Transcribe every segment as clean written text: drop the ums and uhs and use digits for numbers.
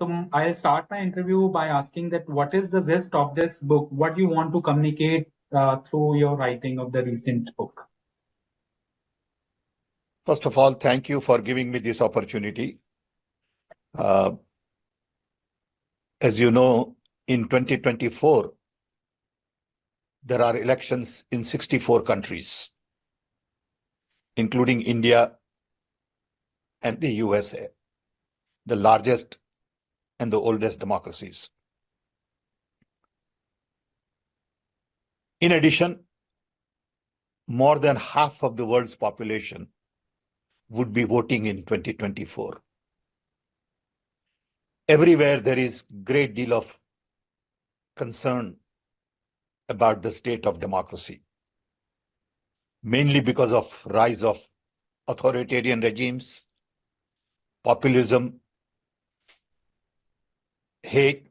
I'll start my interview by asking that what is the gist of this book? What do you want to communicate through your writing of the recent book? First of all, thank you for giving me this opportunity. As you know, in 2024, there are elections in 64 countries, including India and the USA, the largest and the oldest democracies. In addition, more than half of the world's population would be voting in 2024. Everywhere there is great deal of concern about the state of democracy, mainly because of rise of authoritarian regimes, populism, hate,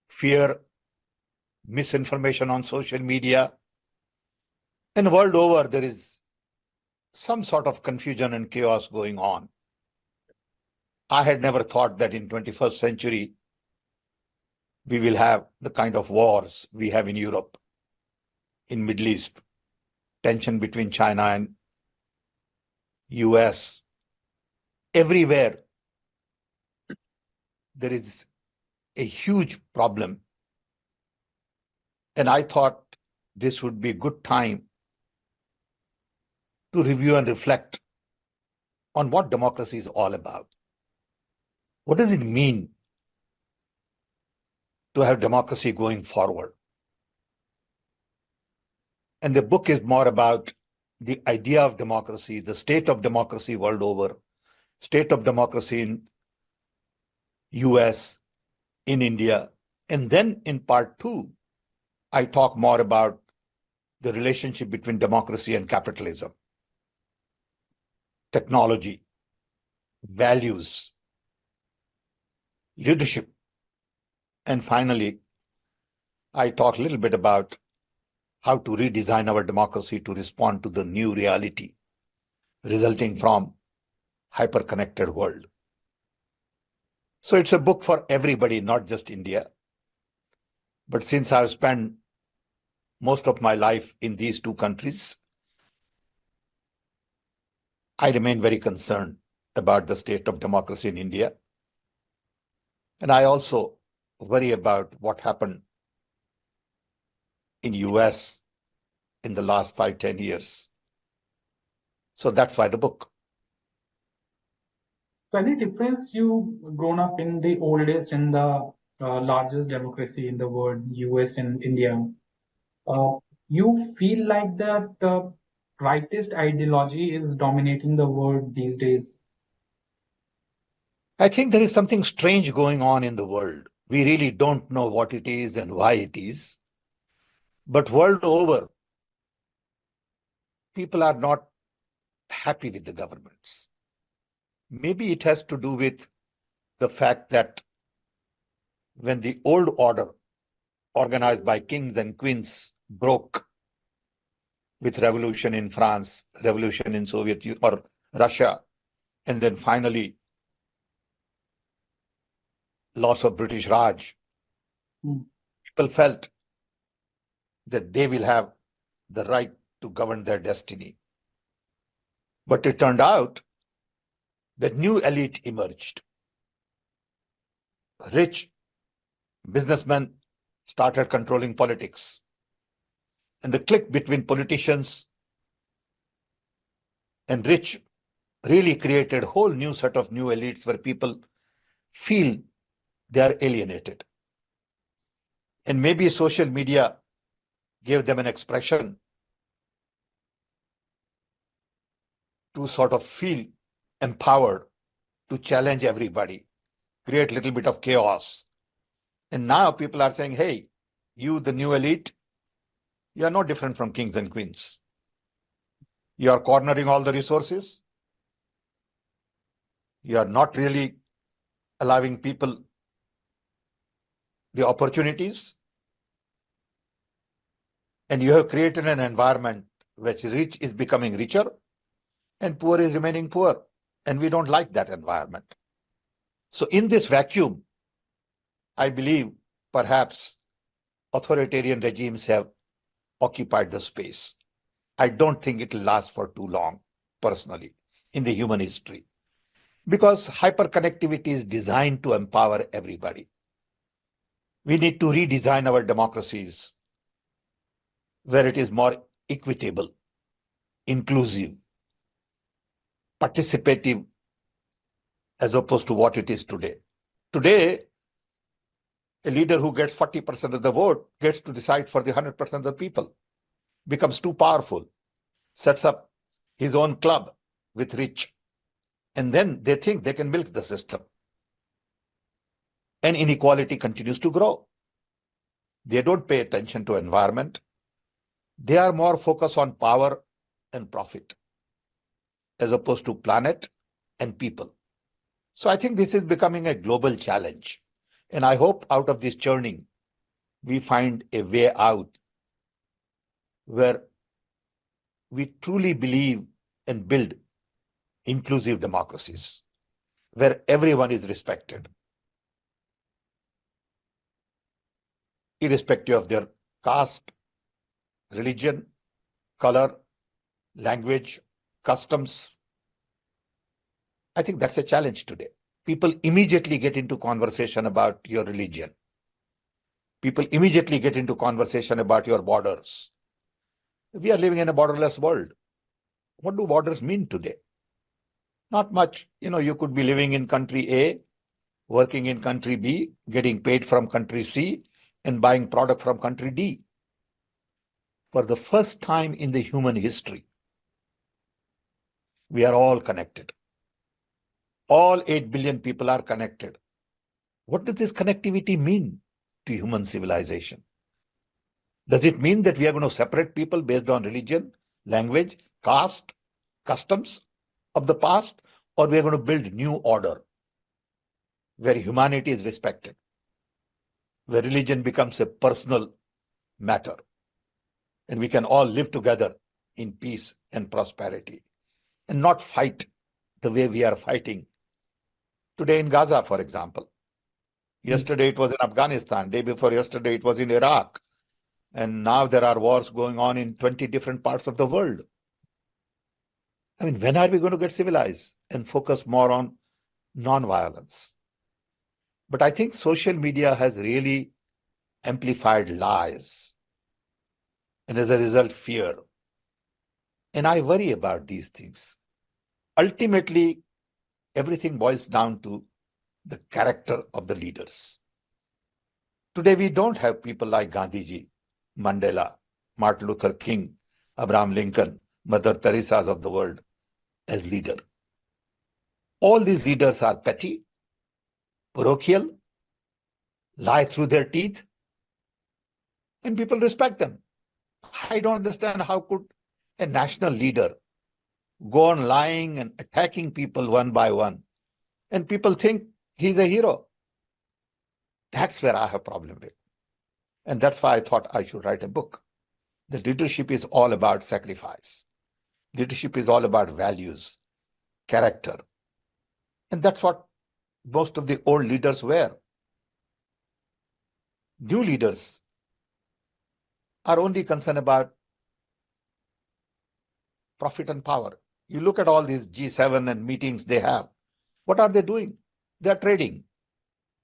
fear, misinformation on social media. And world over, there is some sort of confusion and chaos going on. I had never thought that in 21st century, we will have the kind of wars we have in Europe, in Middle East, tension between China and US. Everywhere, there is a huge problem. And I thought this would be a good time to review and reflect on what democracy is all about. What does it mean to have democracy going forward? And the book is more about the idea of democracy, the state of democracy world over, state of democracy in US, in India. And then in part 2, I talk more about the relationship between democracy and capitalism, technology, values, leadership. And finally, I talk a little bit about how to redesign our democracy to respond to the new reality resulting from hyper-connected world. So it's a book for everybody, not just India. But since I've spent most of my life in these two countries, I remain very concerned about the state of democracy in India. And I also worry about what happened in US in the last 5-10 years. So that's why the book. So any difference you've grown up in the oldest and the largest democracy in the world, US and India? You feel like that rightist ideology is dominating the world these days? I think there is something strange going on in the world. We really don't know what it is and why it is. But world over, people are not happy with the governments. Maybe it has to do with the fact that when the old order, organized by kings and queens, broke with revolution in France, revolution in Soviet Union or Russia, and then finally loss of British Raj, people felt that they will have the right to govern their destiny. But it turned out that new elite emerged. Rich businessmen started controlling politics. And the clique between politicians and rich really created a whole new set of new elites where people feel they are alienated. And maybe social media gave them an expression to sort of feel empowered to challenge everybody, create a little bit of chaos. And now people are saying, hey, you, the new elite, you are no different from kings and queens. You are cornering all the resources. You are not really allowing people the opportunities. And you have created an environment which rich is becoming richer and poor is remaining poor. And we don't like that environment. So in this vacuum, I believe perhaps authoritarian regimes have occupied the space. I don't think it will last for too long, personally, in the human history, because hyperconnectivity is designed to empower everybody. We need to redesign our democracies where it is more equitable, inclusive, participative, as opposed to what it is today. Today, a leader who gets 40% of the vote gets to decide for the 100% of the people, becomes too powerful, sets up his own club with rich, and then they think they can milk the system. And inequality continues to grow. They don't pay attention to environment. They are more focused on power and profit as opposed to planet and people. So I think this is becoming a global challenge. And I hope out of this churning, we find a way out where we truly believe and build inclusive democracies, where everyone is respected, irrespective of their caste, religion, color, language, customs. I think that's a challenge today. People immediately get into conversation about your religion. People immediately get into conversation about your borders. We are living in a borderless world. What do borders mean today? Not much. You could be living in country A, working in country B, getting paid from country C, and buying product from country D. For the first time in the human history, we are all connected. All 8 billion people are connected. What does this connectivity mean to human civilization? Does it mean that we are going to separate people based on religion, language, caste, customs of the past, or we are going to build new order where humanity is respected, where religion becomes a personal matter, and we can all live together in peace and prosperity and not fight the way we are fighting today in Gaza, for example. Yesterday it was in Afghanistan, day before yesterday it was in Iraq, and now there are wars going on in 20 different parts of the world. I mean, when are we going to get civilized and focus more on non-violence? But I think social media has really amplified lies, and as a result, fear. And I worry about these things. Ultimately, everything boils down to the character of the leaders. Today, we don't have people like Gandhiji, Mandela, Martin Luther King, Abraham Lincoln, Mother Teresa's of the world as leader. All these leaders are petty, parochial, lie through their teeth, and people respect them. I don't understand how could a national leader go on lying and attacking people one by one, and people think he's a hero. That's where I have a problem with. And that's why I thought I should write a book. The leadership is all about sacrifice. Leadership is all about values, character. And that's what most of the old leaders were. New leaders are only concerned about profit and power. You look at all these G7 and meetings they have. What are they doing? They are trading.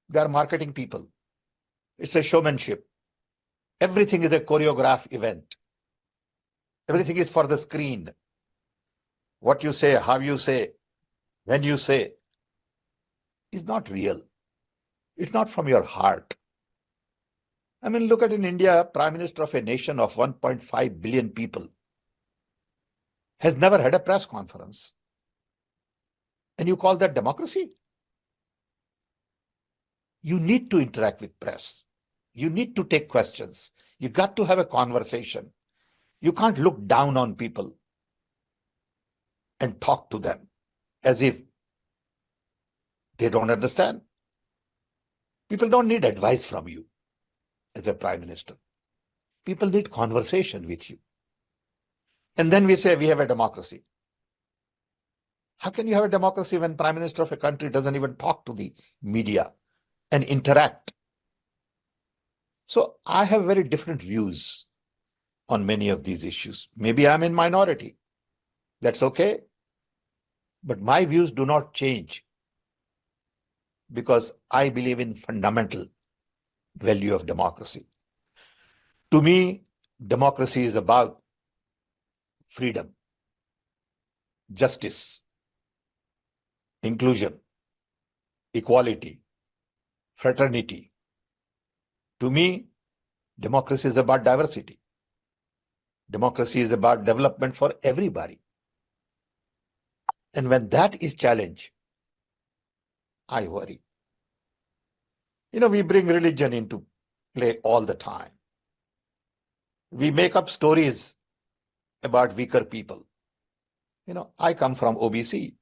They are marketing people. It's a showmanship. Everything is a choreographed event. Everything is for the screen. What you say, how you say, when you say is not real. It's not from your heart. I mean, look at in India, Prime Minister of a nation of 1.5 billion people has never had a press conference. And you call that democracy? You need to interact with press. You need to take questions. You got to have a conversation. You can't look down on people and talk to them as if they don't understand. People don't need advice from you as a prime minister. People need conversation with you. And then we say we have a democracy. How can you have a democracy when Prime Minister of a country doesn't even talk to the media and interact? So I have very different views on many of these issues. Maybe I'm in minority. That's okay. But my views do not change because I believe in fundamental value of democracy. To me, democracy is about freedom, justice, inclusion, equality, fraternity. To me, democracy is about diversity. Democracy is about development for everybody. And when that is challenged, I worry. We bring religion into play all the time. We make up stories about weaker people. I come from OBC.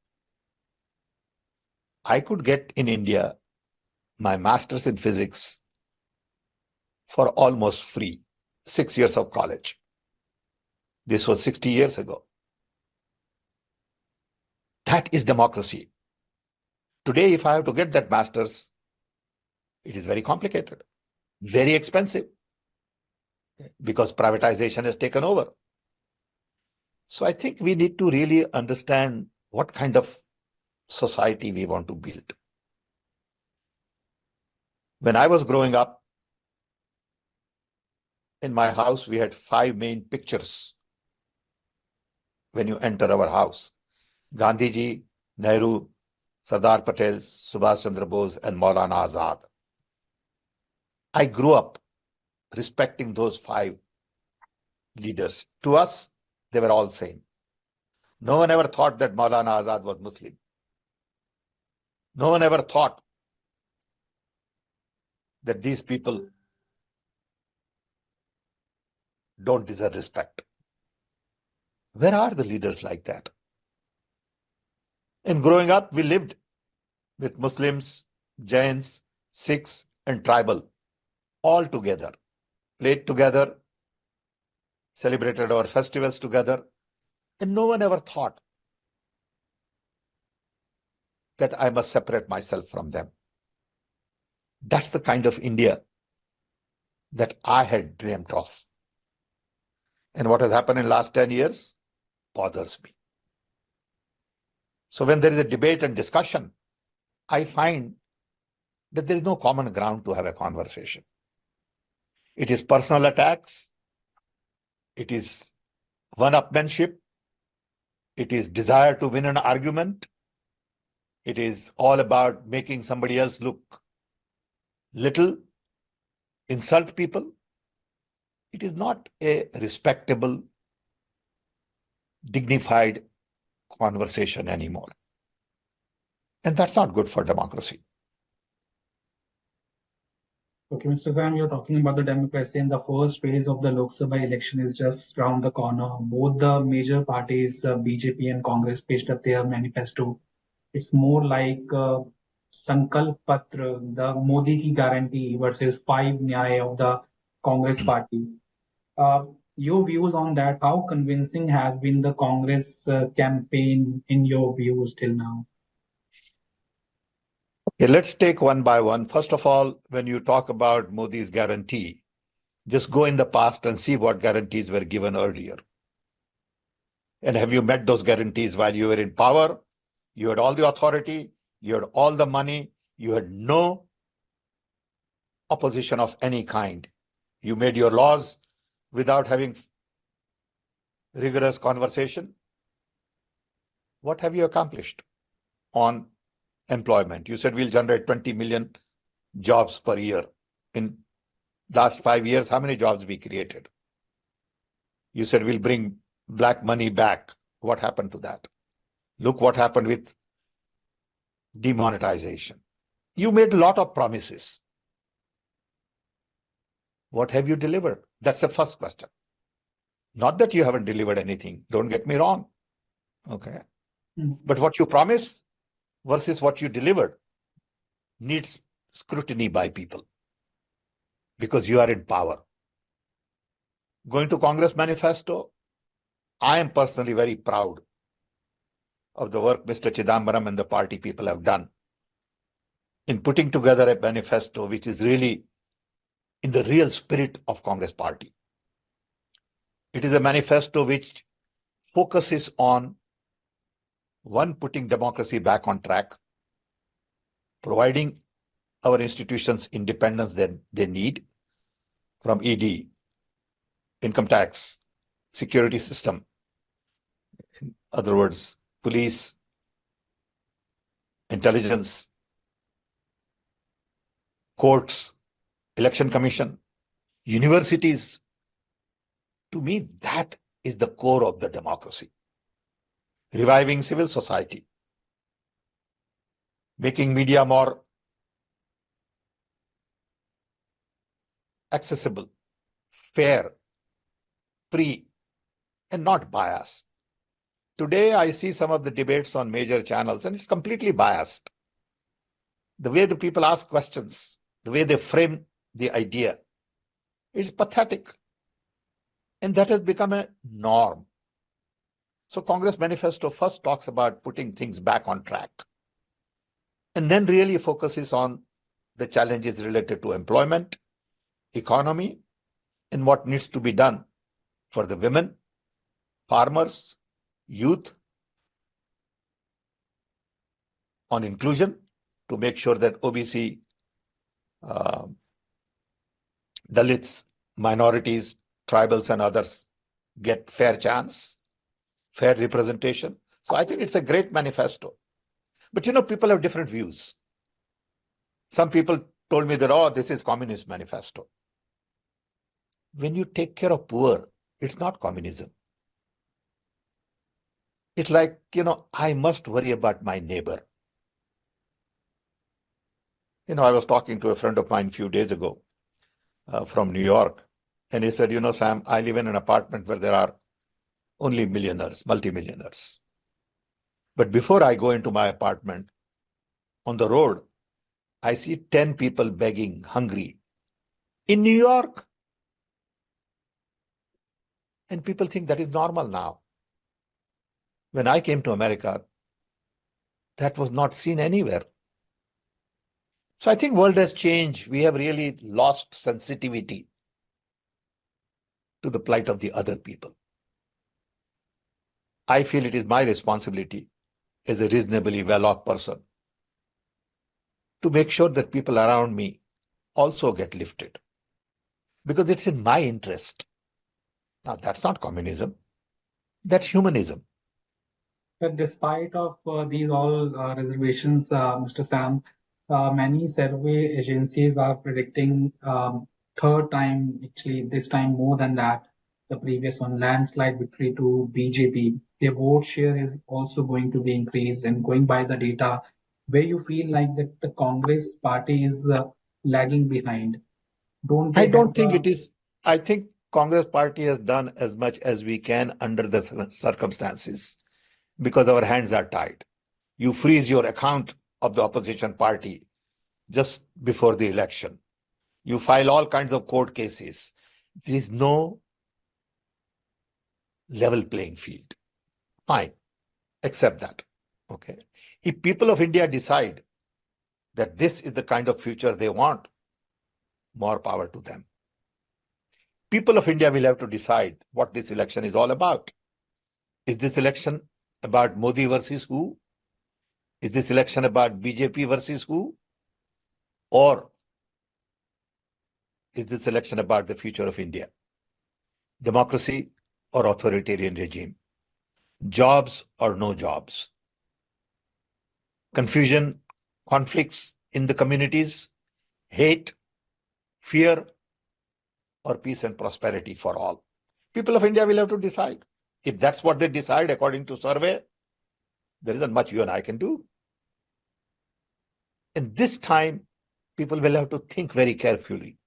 I could get in India my master's in physics for almost free, 6 years of college. This was 60 years ago. That is democracy. Today, if I have to get that master's, it is very complicated, very expensive, because privatization has taken over. So I think we need to really understand what kind of society we want to build. When I was growing up, in my house, we had 5 main pictures when you enter our house: Gandhiji, Nehru, Sardar Patel, Subhash Chandra Bose, and Maulana Azad. I grew up respecting those 5 leaders. To us, they were all same. No one ever thought that Maulana Azad was Muslim. No one ever thought that these people don't deserve respect. Where are the leaders like that? And growing up, we lived with Muslims, Jains, Sikhs, and tribal all together, played together, celebrated our festivals together, and no one ever thought that I must separate myself from them. That's the kind of India that I had dreamt of. And what has happened in the last 10 years bothers me. So when there is a debate and discussion, I find that there is no common ground to have a conversation. It is personal attacks. It is one-upmanship. It is desire to win an argument. It is all about making somebody else look little, insult people. It is not a respectable, dignified conversation anymore. And that's not good for democracy. Okay, Mr. Sam, you're talking about the democracy, and the first phase of the Lok Sabha election is just around the corner. Both the major parties, BJP and Congress, pitched up their manifesto. It's more like Sankalp Patra, the Modi ki guarantee versus 5 Nyay of the Congress party. Your views on that? How convincing has been the Congress campaign in your views till now? Okay, let's take one by one. First of all, when you talk about Modi's guarantee, just go in the past and see what guarantees were given earlier. And have you met those guarantees while you were in power? You had all the authority, you had all the money, you had no opposition of any kind. You made your laws without having rigorous conversation. What have you accomplished on employment? You said we'll generate 20 million jobs per year. In last 5 years, how many jobs we created? You said we'll bring black money back. What happened to that? Look what happened with demonetization. You made a lot of promises. What have you delivered? That's the first question. Not that you haven't delivered anything. Don't get me wrong. Okay. But what you promise versus what you delivered needs scrutiny by people because you are in power. Going to Congress manifesto, I am personally very proud of the work Mr. Chidambaram and the party people have done in putting together a manifesto which is really in the real spirit of Congress party. It is a manifesto which focuses on, one, putting democracy back on track, providing our institutions independence that they need from ED, income tax, security system, in other words, police, intelligence, courts, election commission, universities. To me, that is the core of the democracy. Reviving civil society, making media more accessible, fair, free, and not biased. Today, I see some of the debates on major channels, and it's completely biased. The way the people ask questions, the way they frame the idea, it's pathetic. And that has become a norm. So Congress manifesto first talks about putting things back on track, and then really focuses on the challenges related to employment, economy, and what needs to be done for the women, farmers, youth, on inclusion, to make sure that OBC, Dalits, minorities, tribals, and others get fair chance, fair representation. So I think it's a great manifesto. But people have different views. Some people told me that, oh, this is communist manifesto. When you take care of poor, it's not communism. It's like, I must worry about my neighbor. I was talking to a friend of mine a few days ago from New York, and he said, Sam, I live in an apartment where there are only millionaires, multimillionaires. But before I go into my apartment, on the road, I see 10 people begging, hungry, in New York. And people think that is normal now. When I came to America, that was not seen anywhere. So I think world has changed. We have really lost sensitivity to the plight of the other people. I feel it is my responsibility as a reasonably well-off person to make sure that people around me also get lifted, because it's in my interest. Now, that's not communism. That's humanism. But despite of these all reservations, Mr. Sam, many survey agencies are predicting third time, actually this time more than that, the previous one, landslide victory to BJP. Their vote share is also going to be increased, and going by the data, where you feel like that the Congress party is lagging behind. Don't I they have don't think it is. I think Congress party has done as much as we can under the circumstances, because our hands are tied. You freeze your account of the opposition party just before the election. You file all kinds of court cases. There is no level playing field. Fine, accept that. Okay. If people of India decide that this is the kind of future they want, more power to them. People of India will have to decide what this election is all about. Is this election about Modi versus who? Is this election about BJP versus who? Or is this election about the future of India? Democracy or authoritarian regime? Jobs or no jobs? Confusion, conflicts in the communities, hate, fear, or peace and prosperity for all? People of India will have to decide. If that's what they decide according to survey, there isn't much you and I can do. And this time, people will have to think very carefully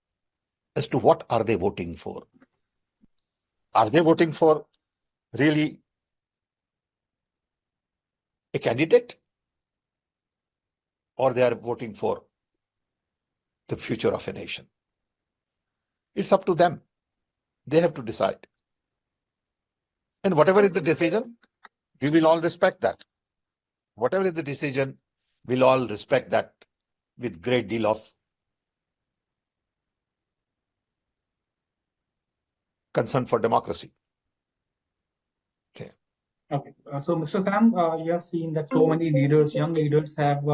as to what are they voting for. Are they voting for really a candidate, or they are voting for the future of a nation? It's up to them. They have to decide. And whatever is the decision, we will all respect that. whatever is the decision, we'll all respect that with great deal of concern for democracy. Okay. Okay. So, Mr. Sam, you have seen that so many leaders, young leaders, have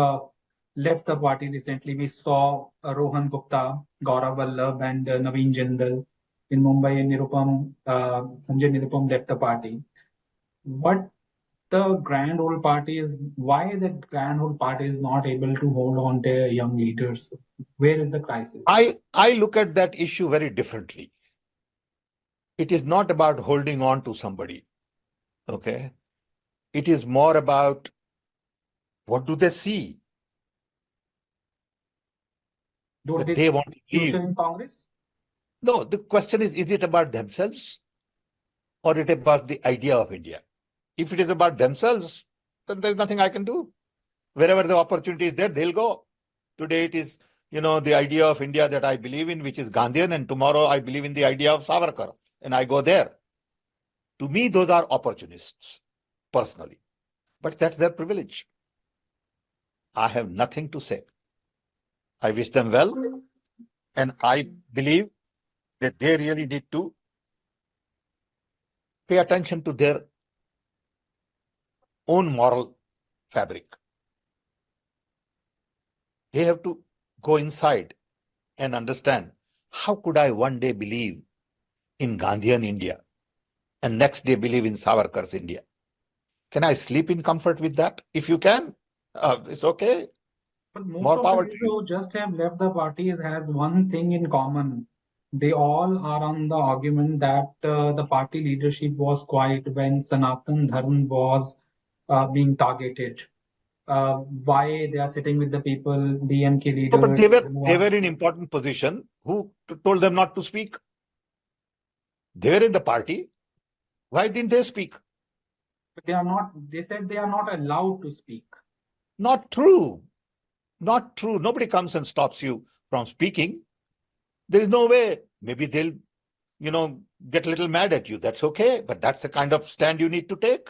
left the party recently. We saw Rohan Gupta, Gaurav Vallabh, and Naveen Jindal in Mumbai, and Sanjay Nirupam left the party. What the grand old party is, why the grand old party is not able to hold on to young leaders? Where is the crisis? I look at that issue very differently. It is not about holding on to somebody. Okay. It is more about what do they see Don't that they they see want to future leave. in Congress? No, the question is it about themselves or it about the idea of India? If it is about themselves, then there's nothing I can do. Wherever the opportunity is there, they'll go. Today it is, the idea of India that I believe in, which is Gandhian, and tomorrow I believe in the idea of Savarkar, and I go there. To me, those are opportunists, personally. But that's their privilege. I have nothing to say. I wish them well, and I believe that they really need to pay attention to their own moral fabric. They have to go inside and understand, how could I one day believe in Gandhian India and next day believe in Savarkar's India? Can I sleep in comfort with that? If you can, it's okay. But most More of the power to people you. who just have left the party has one thing in common. They all are on the argument that the party leadership was quiet when Sanatan Dharma was being targeted. Why they are sitting with the people, DMK No, but leaders they were who they are, were in important position. Who told them not to speak? They were in the party. Why didn't they speak? but they are not, they said they are not allowed to speak. Not true. Not true. Nobody comes and stops you from speaking. There is no way. Maybe they'll, get a little mad at you. That's okay. But that's the kind of stand you need to take.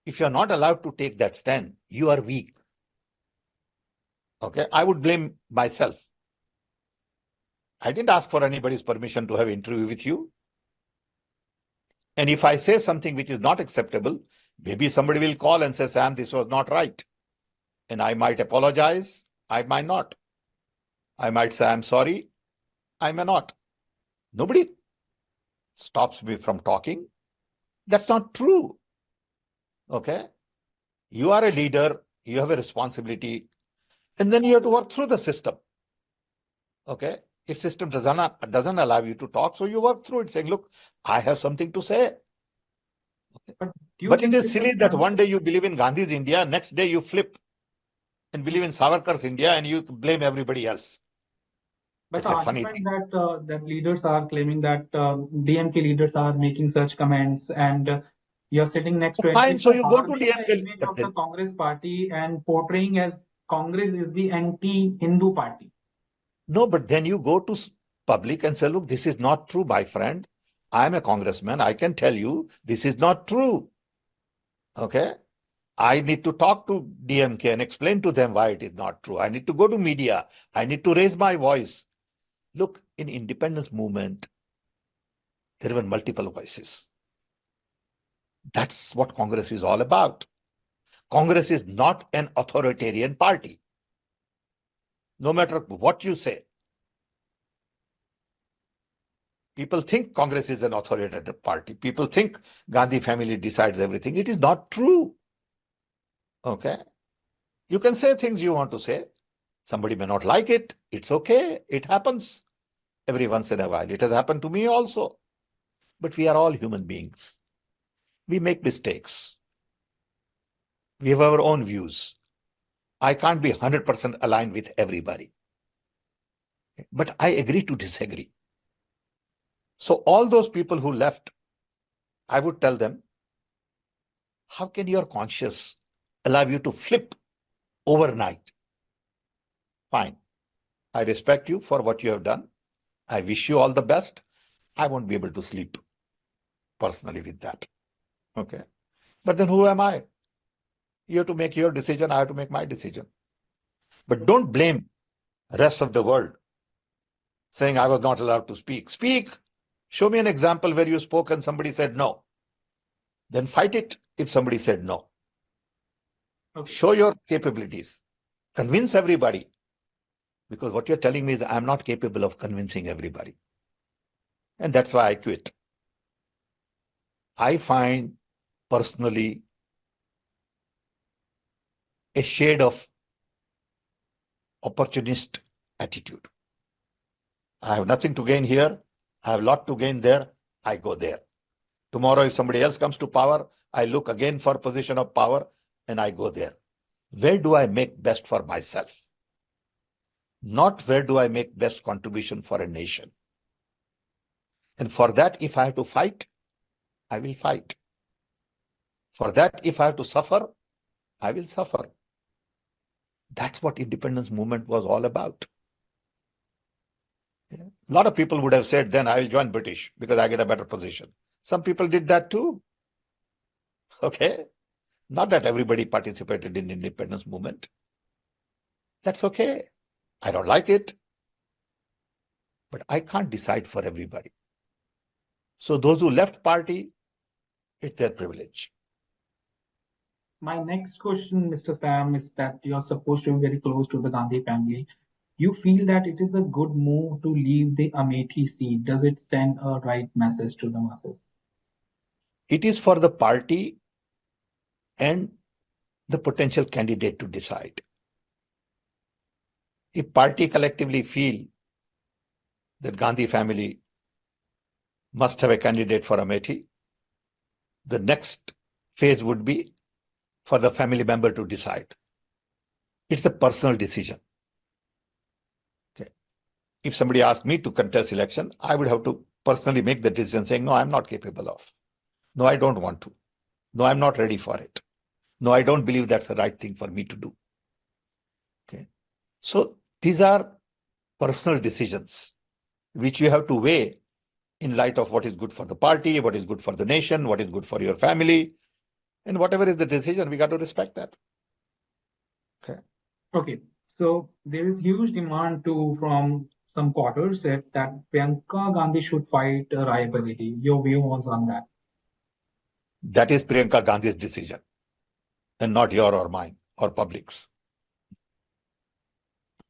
If you're not allowed to take that stand, you are weak. Okay. I would blame myself. I didn't ask for anybody's permission to have an interview with you. And if I say something which is not acceptable, maybe somebody will call and say, Sam, this was not right. And I might apologize. I might not. I might say, I'm sorry. I may not. Nobody stops me from talking. That's not true. Okay. You are a leader. You have a responsibility. And then you have to work through the system. Okay. If system doesn't allow you to talk, so you work through it saying, look, I have something to say. But do you But it think is it silly will that come? one day you believe in Gandhi's India, next day you flip and believe in Savarkar's India and you blame everybody else. But It's the a funny argument thing. that leaders are claiming that DMK leaders are making such comments, and you're sitting next to it, Fine, it's so a you go to harming the DMK, image but of the then Congress party and portraying as Congress is the anti-Hindu party. no, but then you go to public and say, look, this is not true, my friend. I'm a congressman. I can tell you this is not true. Okay. I need to talk to DMK and explain to them why it is not true. I need to go to media. I need to raise my voice. Look, in independence movement, there were multiple voices. That's what Congress is all about. Congress is not an authoritarian party. No matter what you say, people think Congress is an authoritarian party. People think Gandhi family decides everything. It is not true. Okay. You can say things you want to say. Somebody may not like it. It's okay. It happens every once in a while. It has happened to me also. But we are all human beings. We make mistakes. We have our own views. I can't be 100% aligned with everybody. But I agree to disagree. So all those people who left, I would tell them, how can your conscience allow you to flip overnight? Fine. I respect you for what you have done. I wish you all the best. I won't be able to sleep personally with that. Okay. But then who am I? You have to make your decision, I have to make my decision. But don't blame the rest of the world saying I was not allowed to speak. Speak. Show me an example where you spoke and somebody said no. Then fight it if somebody said no. Okay. Show your capabilities. Convince everybody. Because what you're telling me is I'm not capable of convincing everybody. And that's why I quit. I find personally a shade of opportunist attitude. I have nothing to gain here. I have a lot to gain there. I go there. Tomorrow, if somebody else comes to power, I look again for position of power and I go there. Where do I make best for myself? Not where do I make best contribution for a nation. And for that, if I have to fight, I will fight. For that, if I have to suffer, I will suffer. That's what independence movement was all about. A lot of people would have said, then I will join British because I get a better position. Some people did that too. Okay. Not that everybody participated in independence movement. That's okay. I don't like it. But I can't decide for everybody. So those who left party, it's their privilege. My next question, Mr. Sam, is that you're supposed to be very close to the Gandhi family. You feel that it is a good move to leave the Amethi seat. Does it send a right message to the masses? It is for the party and the potential candidate to decide. If party collectively feel that Gandhi family must have a candidate for Amethi, the next phase would be for the family member to decide. It's a personal decision. Okay. If somebody asked me to contest election, I would have to personally make the decision saying, no, I'm not capable of. No, I don't want to. No, I'm not ready for it. No, I don't believe that's the right thing for me to do. Okay. So these are personal decisions which you have to weigh in light of what is good for the party, what is good for the nation, what is good for your family, and whatever is the decision, we got to respect that. Okay. Okay. So there is huge demand from some quarters that Priyanka Gandhi should fight Rai Bareli. Your view was on that? That is Priyanka Gandhi's decision and not your or mine or public's.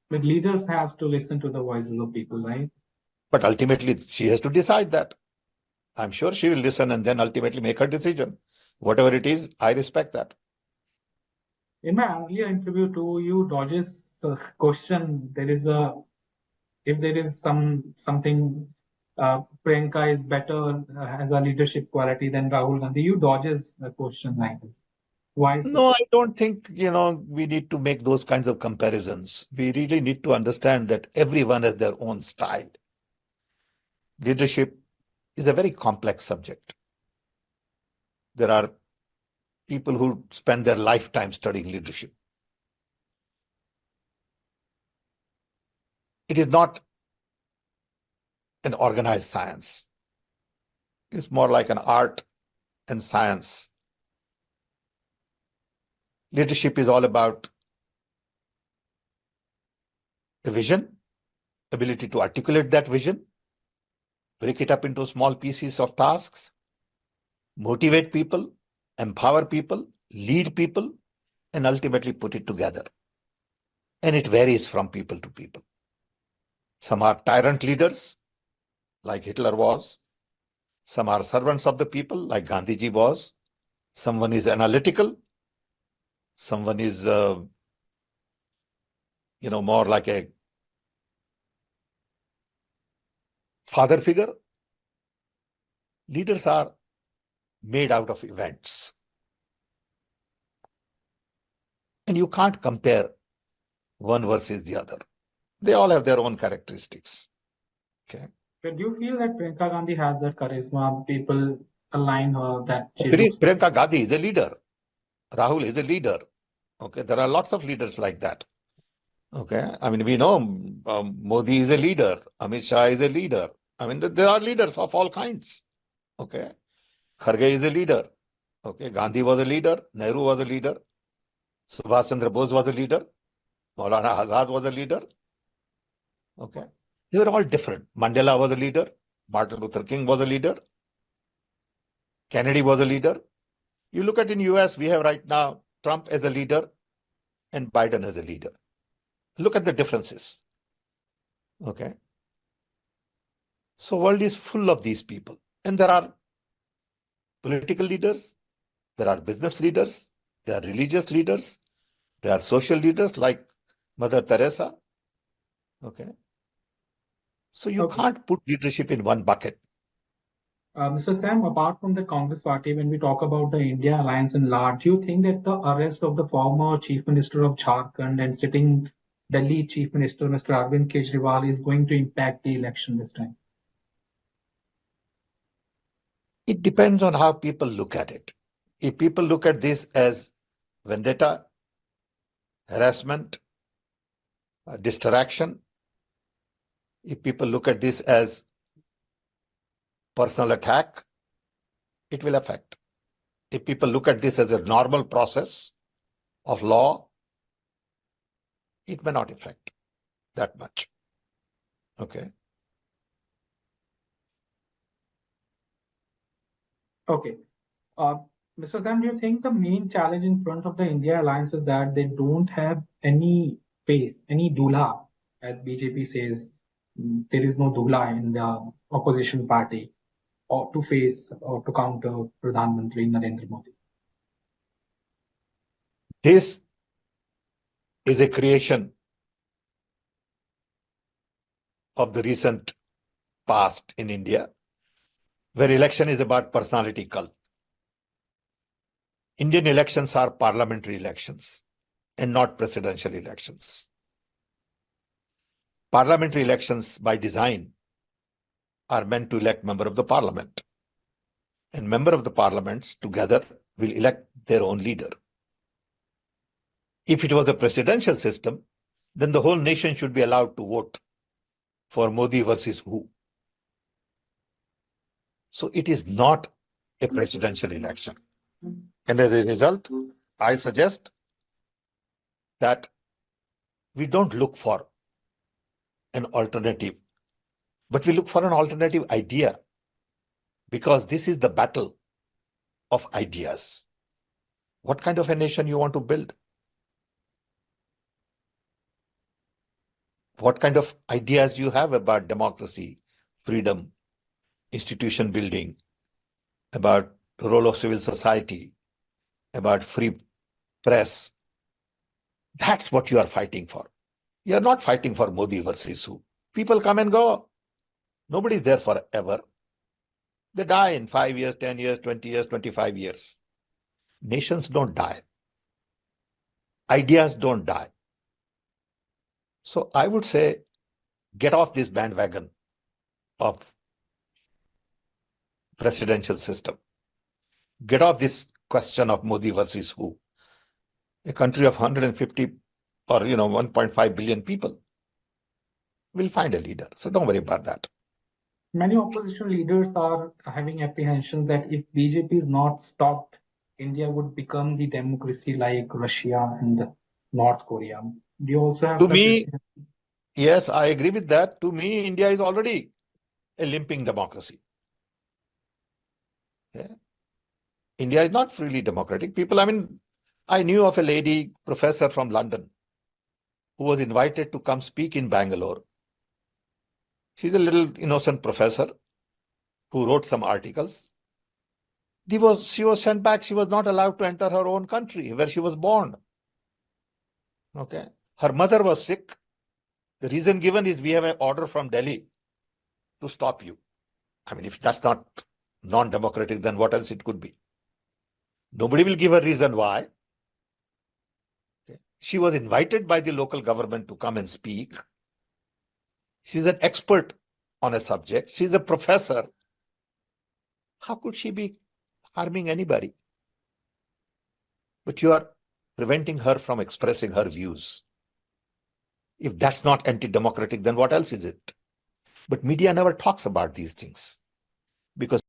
But leaders has to listen to the voices of people, right? But ultimately, she has to decide that. I'm sure she will listen and then ultimately make her decision. Whatever it is, I respect that. In my earlier interview too, you dodges question. If there is something Priyanka is better has a leadership quality than Rahul Gandhi, you dodges a question like this. Why so? No, I don't think, we need to make those kinds of comparisons. We really need to understand that everyone has their own style. Leadership is a very complex subject. There are people who spend their lifetime studying leadership. It is not an organized science. It's more like an art and science. Leadership is all about the vision, ability to articulate that vision, break it up into small pieces of tasks, motivate people, empower people, lead people, and ultimately put it together. And it varies from people to people. Some are tyrant leaders, like Hitler was. Some are servants of the people, like Gandhiji was. Someone is analytical. Someone is, more like a father figure. Leaders are made out of events. And you can't compare one versus the other. They all have their own characteristics. Okay. But do you feel that Priyanka Gandhi has that charisma? People align her that she looks. Priyanka Gandhi is a leader. Rahul is a leader. Okay. There are lots of leaders like that. Okay. I mean, we know Modi is a leader. Amit Shah is a leader. I mean, there are leaders of all kinds. Okay. Kharge is a leader. Okay. Gandhi was a leader. Nehru was a leader. Subhash Chandra Bose was a leader. Maulana Azad was a leader. Okay. They were all different. Mandela was a leader. Martin Luther King was a leader. Kennedy was a leader. You look at in US, we have right now Trump as a leader and Biden as a leader. Look at the differences. Okay. So world is full of these people. And there are political leaders, there are business leaders, there are religious leaders, there are social leaders like Mother Teresa. Okay. So you Okay. can't put leadership in one bucket. Mr. Sam, apart from the Congress party, when we talk about the India alliance in large, do you think that the arrest of the former Chief Minister of Jharkhand and sitting Delhi Chief Minister, Mr. Arvind Kejriwal, is going to impact the election this time? It depends on how people look at it. If people look at this as vendetta, harassment, distraction, if people look at this as personal attack, it will affect. If people look at this as a normal process of law, it may not affect that much. Okay. Okay. Mr. Sam, do you think the main challenge in front of the India alliance is that they don't have any face, any doula, as BJP says, there is no doula in the opposition party, or to face or to counter Pradhan Mantri Narendra Modi? This is a creation of the recent past in India, where election is about personality cult. Indian elections are parliamentary elections and not presidential elections. Parliamentary elections, by design, are meant to elect member of the parliament. And member of the parliaments together will elect their own leader. If it was a presidential system, then the whole nation should be allowed to vote for Modi versus who. So it is not a presidential election. And as a result, I suggest that we don't look for an alternative, but we look for an alternative idea, because this is the battle of ideas. What kind of a nation you want to build? What kind of ideas you have about democracy, freedom, institution building, about the role of civil society, about free press? That's what you are fighting for. You are not fighting for Modi versus who. People come and go. Nobody's there forever. They die in 5 years, 10 years, 20 years, 25 years. Nations don't die. Ideas don't die. So I would say, get off this bandwagon of presidential system. Get off this question of Modi versus who. A country of 150 or 1.5 billion people will find a leader. So don't worry about that. Many opposition leaders are having apprehension that if BJP is not stopped, India would become the democracy like Russia and North Korea. Do you also have To such me, apprehensions? yes, I agree with that. To me, India is already a limping democracy. Yeah. India is not freely democratic. People, I knew of a lady, professor from London, who was invited to come speak in Bangalore. She's a little innocent professor who wrote some articles. She was sent back. She was not allowed to enter her own country where she was born. Okay. Her mother was sick. The reason given is we have an order from Delhi to stop you. If that's not non-democratic, then what else it could be? Nobody will give a reason why. Okay. She was invited by the local government to come and speak. She's an expert on a subject. She's a professor. How could she be harming anybody? But you are preventing her from expressing her views. If that's not anti-democratic, then what else is it? But media never talks about these things, because